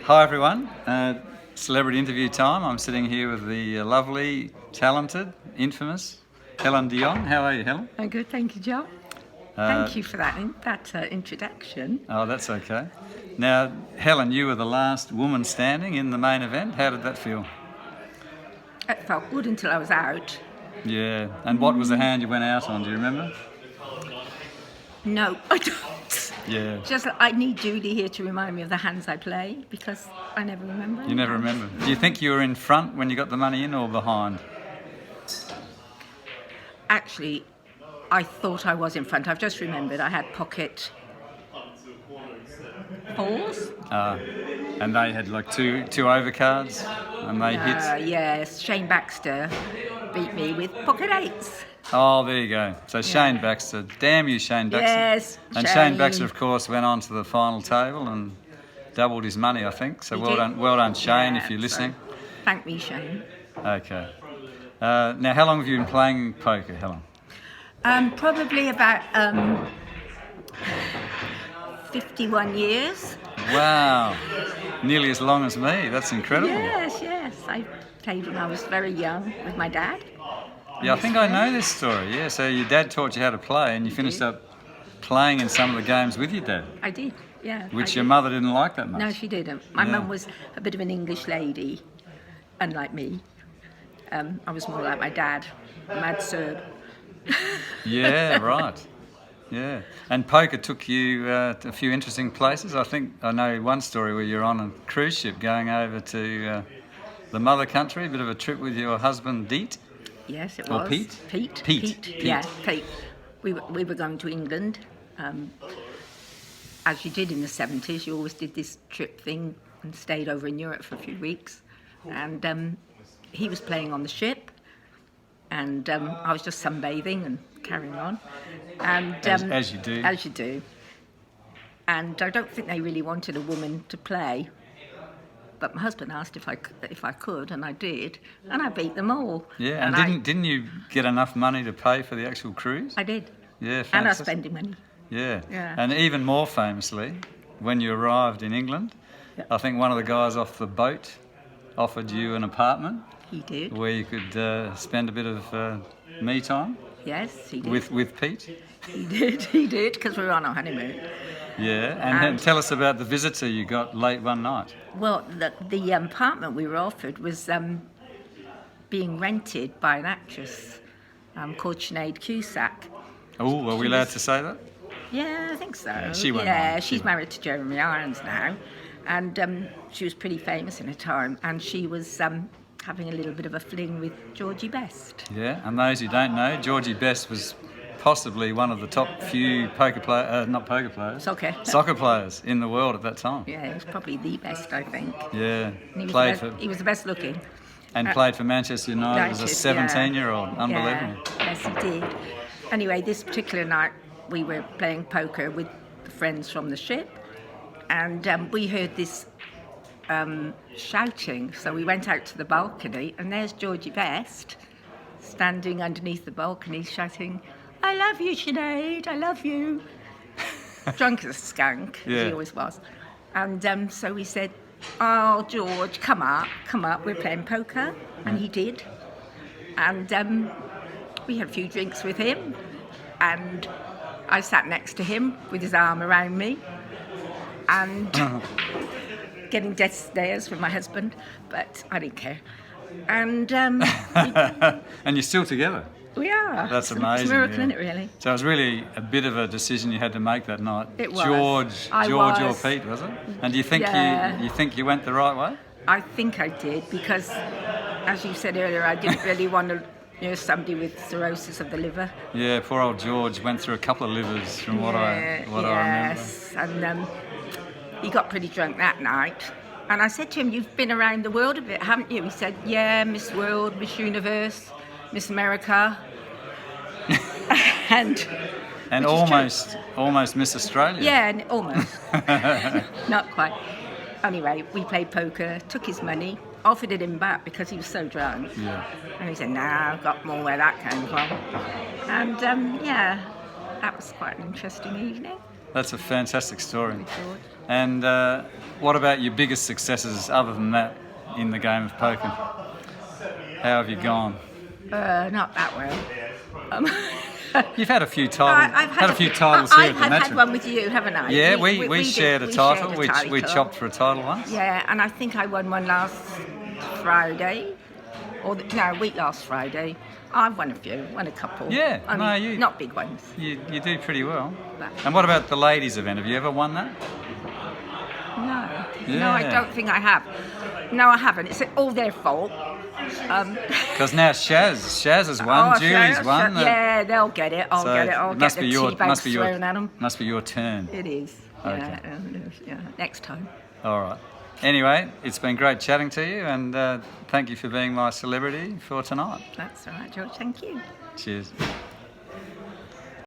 Hi everyone, celebrity interview time. I'm sitting here with the lovely, talented, infamous Helen de Jong. How are you, Helen? I'm good, thank you, Jong. Thank you for that introduction. Oh, that's okay. Now, Helen, you were the last woman standing in the main event. How did that feel? It felt good until I was out. Yeah, and what was the hand you went out on, do you remember? No, I don't. Yeah. Just I need Julie here to remind me of the hands I play because I never remember. You never remember. Do you think you were in front when you got the money in or behind? Actually, I thought I was in front. I've just remembered I had pocket fours. And they had like two overcards and they hit. Yes, Shane Baxter beat me with pocket eights. Oh, there you go. So Shane Baxter, damn you, Shane Baxter. Yes, and Shane Baxter, of course, went on to the final table and doubled his money, I think. So well done, Shane, if you're listening. So, thank me, Shane. Okay. Now, how long have you been playing poker, Helen? Probably about 51 years. Wow, nearly as long as me. That's incredible. Yes. I played when I was very young with my dad. Yeah, I think I know this story. Yeah, so your dad taught you how to play and you finished up playing in some of the games with your dad. I did, yeah. Which your mother didn't like that much. No, she didn't. My mum was a bit of an English lady, unlike me. I was more like my dad, a mad Serb. Yeah, right. Yeah, and poker took you to a few interesting places. I think I know one story where you're on a cruise ship going over to the mother country, a bit of a trip with your husband, Deet. Yes, it or was. Pete? Pete. Yeah, Pete. We were going to England. As you did in the 70s, you always did this trip thing and stayed over in Europe for a few weeks. And he was playing on the ship, and I was just sunbathing and carrying on. And as you do. As you do. And I don't think they really wanted a woman to play. But my husband asked if I could, and I did, and I beat them all. Yeah, and didn't you get enough money to pay for the actual cruise? I did. Yeah, fantastic. And I was spending money. Yeah, and even more famously, when you arrived in England, I think one of the guys off the boat offered you an apartment. He did. Where you could spend a bit of me time. Yes, he did. With Pete. He did, because we were on our honeymoon. Yeah, and tell us about the visitor you got late one night. Well, the apartment we were offered was being rented by an actress called Sinead Cusack. Oh, are we allowed to say that? Yeah, I think so. Yeah, she won't Yeah, mind. she's married to Jeremy Irons now, and she was pretty famous in her time, and she was having a little bit of a fling with Georgie Best. Yeah, and those who don't know, Georgie Best was possibly one of the top few soccer players in the world at that time. Yeah, he was probably the best, I think. Yeah, he was the best looking. And played for Manchester United as a 17-year-old. Unbelievable. Yeah. Yes, he did. Anyway, this particular night we were playing poker with the friends from the ship, and we heard this shouting. So we went out to the balcony, and there's Georgie Best standing underneath the balcony shouting, "I love you, Sinead, I love you." Drunk as a skunk, as he always was. And so we said, "Oh, George, come up, we're playing poker." And he did. And we had a few drinks with him, and I sat next to him with his arm around me, and getting death stares from my husband, but I didn't care. And and you're still together. We are. That's amazing. It's a miracle, isn't it, really? So it was really a bit of a decision you had to make that night. It was. George or Pete, was it? And do you think you think you went the right way? I think I did, because, as you said earlier, I didn't really want to nurse somebody with cirrhosis of the liver. Yeah, poor old George went through a couple of livers from what I remember. Yes, and he got pretty drunk that night. And I said to him, "You've been around the world a bit, haven't you?" He said, "Yeah, Miss World, Miss Universe, Miss America." and almost Miss Australia. Yeah, almost. Not quite. Anyway, we played poker, took his money, offered it him back because he was so drunk. Yeah. And he said, "No, I've got more where that came from." And that was quite an interesting evening. That's a fantastic story. And what about your biggest successes other than that in the game of poker? How have you gone? Not that well. You've had a few titles. I've had a few titles here at the I've had MatchrooM. one with you, haven't I? Yeah, we shared a title. shared a title. We chopped for a title once. Yeah, and I think I won one last Friday, week last Friday. I've won a few, won a couple. Yeah, not big ones. You do pretty well. But, And what about the ladies' event? Have you ever won that? No, I don't think I have. No, I haven't. It's all their fault. Because now Shaz has won, Julie's won. Yeah, they'll get it. I'll get it. I'll get the tea bags thrown at them. Must be your turn. It is. Okay. Yeah, next time. All right. Anyway, it's been great chatting to you, and thank you for being my celebrity for tonight. That's all right, George. Thank you. Cheers.